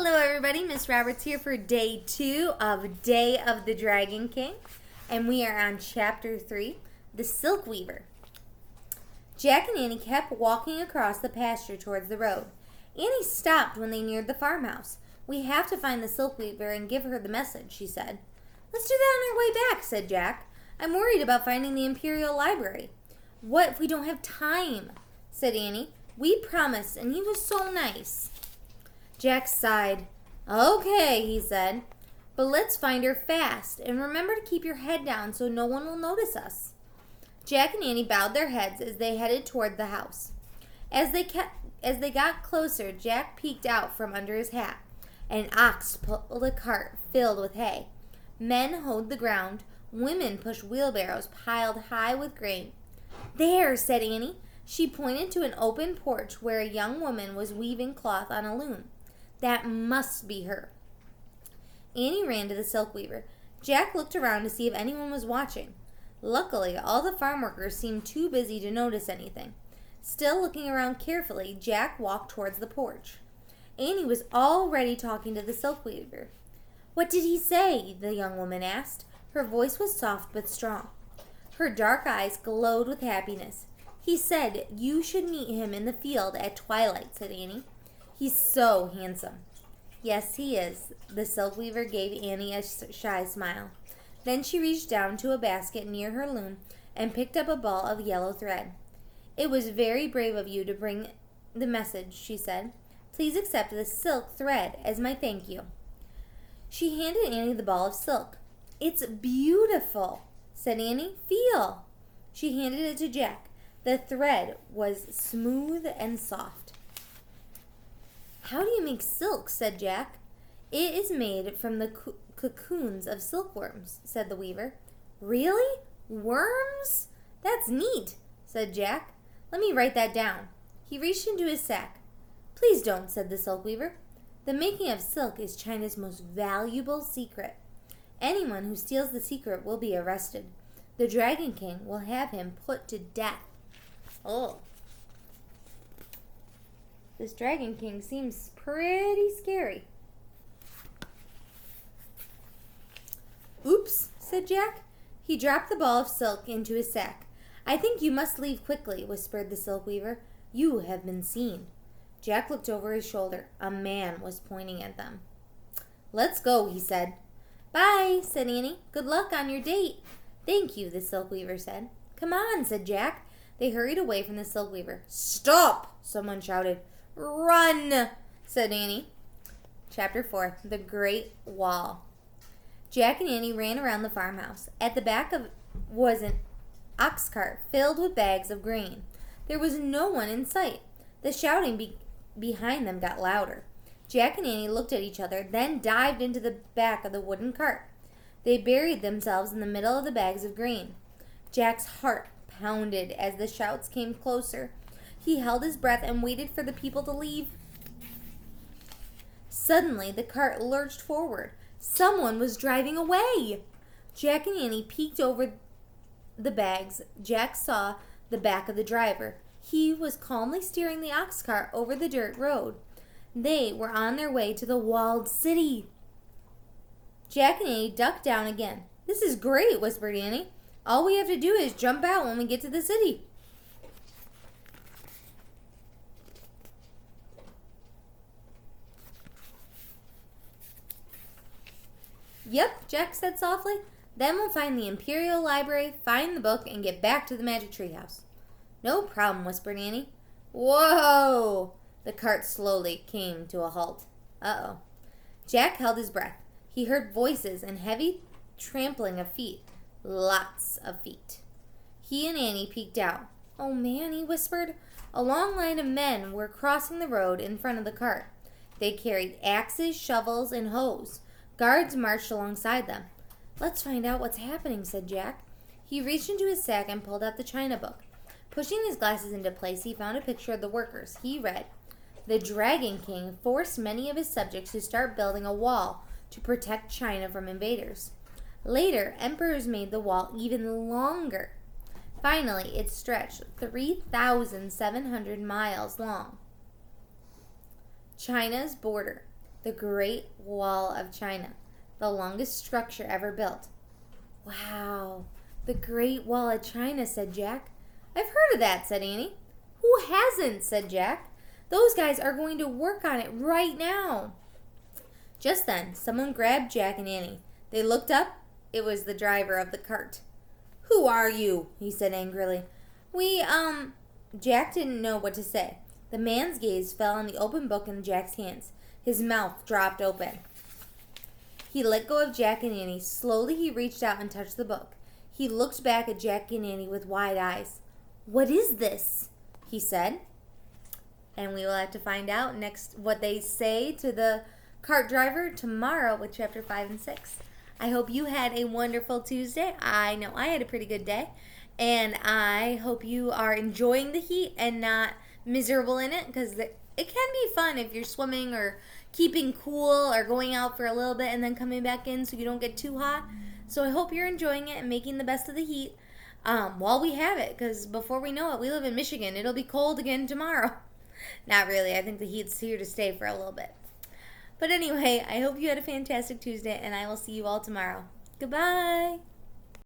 Hello everybody, Miss Roberts here for day 2 of Day of the Dragon King. And we are on chapter 3, The Silk Weaver. Jack and Annie kept walking across the pasture towards the road. Annie stopped when they neared the farmhouse. "We have to find the Silk Weaver and give her the message," she said. "Let's do that on our way back," said Jack. "I'm worried about finding the Imperial Library." "What if we don't have time?" said Annie. "We promised, and he was so nice." Jack sighed. "Okay," he said, "but let's find her fast, and remember to keep your head down so no one will notice us." Jack and Annie bowed their heads as they headed toward the house. As they got closer, Jack peeked out from under his hat. An ox pulled a cart filled with hay. Men hoed the ground. Women pushed wheelbarrows piled high with grain. "There," said Annie. She pointed to an open porch where a young woman was weaving cloth on a loom. "That must be her." Annie ran to the silk weaver. Jack looked around to see if anyone was watching. Luckily, all the farm workers seemed too busy to notice anything. Still looking around carefully, Jack walked towards the porch. Annie was already talking to the silk weaver. "What did he say?" the young woman asked. Her voice was soft but strong. Her dark eyes glowed with happiness. "He said you should meet him in the field at twilight," said Annie. "He's so handsome." "Yes, he is." The silk weaver gave Annie a shy smile. Then she reached down to a basket near her loom and picked up a ball of yellow thread. "It was very brave of you to bring the message," she said. "Please accept this silk thread as my thank you." She handed Annie the ball of silk. "It's beautiful," said Annie. "Feel." She handed it to Jack. The thread was smooth and soft. "How do you make silk?" said Jack. "It is made from the cocoons of silkworms," said the weaver. "Really? Worms? That's neat," said Jack. "Let me write that down." He reached into his sack. "Please don't," said the silk weaver. "The making of silk is China's most valuable secret. Anyone who steals the secret will be arrested. The Dragon King will have him put to death." Oh. This Dragon King seems pretty scary. "Oops," said Jack. He dropped the ball of silk into his sack. "I think you must leave quickly," whispered the silk weaver. "You have been seen." Jack looked over his shoulder. A man was pointing at them. "Let's go," he said. "Bye," said Annie. "Good luck on your date." "Thank you," the silk weaver said. "Come on," said Jack. They hurried away from the silk weaver. "Stop!" someone shouted. "Run!" said Annie. Chapter 4, The Great Wall. Jack and Annie ran around the farmhouse. At the back was an ox cart filled with bags of grain. There was no one in sight. The shouting behind them got louder. Jack and Annie looked at each other, then dived into the back of the wooden cart. They buried themselves in the middle of the bags of grain. Jack's heart pounded as the shouts came closer. He held his breath and waited for the people to leave. Suddenly, the cart lurched forward. Someone was driving away. Jack and Annie peeked over the bags. Jack saw the back of the driver. He was calmly steering the ox cart over the dirt road. They were on their way to the walled city. Jack and Annie ducked down again. "This is great," whispered Annie. "All we have to do is jump out when we get to the city." "Yep," Jack said softly. "Then we'll find the Imperial Library, find the book, and get back to the Magic Tree House." "No problem," whispered Annie. "Whoa!" The cart slowly came to a halt. Uh-oh. Jack held his breath. He heard voices and heavy trampling of feet. Lots of feet. He and Annie peeked out. "Oh man," he whispered. A long line of men were crossing the road in front of the cart. They carried axes, shovels, and hoes. Guards marched alongside them. "Let's find out what's happening," said Jack. He reached into his sack and pulled out the china book. Pushing his glasses into place, he found a picture of the workers. He read, "The Dragon King forced many of his subjects to start building a wall to protect China from invaders. Later, emperors made the wall even longer. Finally, it stretched 3,700 miles long. China's border. The Great Wall of China, the longest structure ever built. Wow, the Great Wall of China, said Jack. I've heard of that, said Annie. Who hasn't, said Jack. Those guys are going to work on it right now. Just then, someone grabbed Jack and Annie. They looked up. It was the driver of the cart. Who are you? He said angrily. Jack didn't know what to say. The man's gaze fell on the open book in Jack's hands. His mouth dropped open. He let go of Jack and Annie. Slowly he reached out and touched the book. He looked back at Jack and Annie with wide eyes. What is this? He said. And we will have to find out next what they say to the cart driver tomorrow with chapter 5 and 6. I hope you had a wonderful Tuesday. I know I had a pretty good day. And I hope you are enjoying the heat and not miserable in it, because it can be fun if you're swimming or keeping cool or going out for a little bit and then coming back in so you don't get too hot. So I hope you're enjoying it and making the best of the heat while we have it, because before we know it, we live in Michigan. It'll be cold again tomorrow. Not really. I think the heat's here to stay for a little bit. But anyway, I hope you had a fantastic Tuesday, and I will see you all tomorrow. Goodbye.